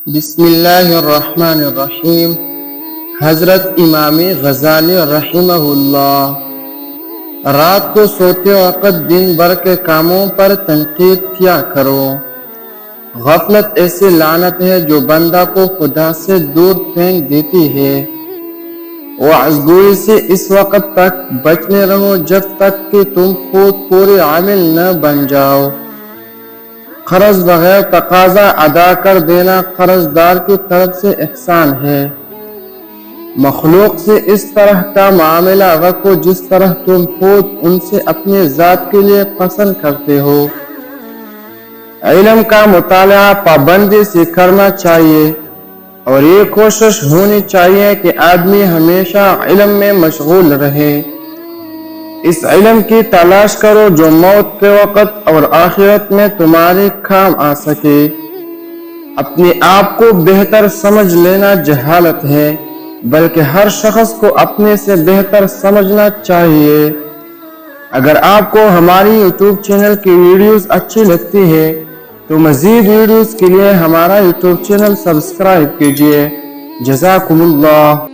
بسم اللہ الرحمن الرحیم۔ حضرت امام غزالی رحمہ اللہ، رات کو سوتے وقت دن بھر کے کاموں پر تنقید کیا کرو۔ غفلت ایسی لعنت ہے جو بندہ کو خدا سے دور پھینک دیتی ہے۔ وعظ گوئی سے اس وقت تک بچنے رہو جب تک کہ تم خود پورے عامل نہ بن جاؤ۔ قرض بغیر تقاضا ادا کر دینا قرض دار کی طرف سے احسان ہے۔ مخلوق سے اس طرح کا معاملہ رکھو جس طرح تم خود ان سے اپنے ذات کے لیے پسند کرتے ہو۔ علم کا مطالعہ پابندی سے کرنا چاہیے اور یہ کوشش ہونی چاہیے کہ آدمی ہمیشہ علم میں مشغول رہے۔ اس علم کی تلاش کرو جو موت کے وقت اور آخرت میں تمہارے کام آ سکے۔ اپنے آپ کو بہتر سمجھ لینا جہالت ہے، بلکہ ہر شخص کو اپنے سے بہتر سمجھنا چاہیے۔ اگر آپ کو ہماری یوٹیوب چینل کی ویڈیوز اچھی لگتی ہے تو مزید ویڈیوز کے لیے ہمارا یوٹیوب چینل سبسکرائب کیجیے۔ جزاکم اللہ۔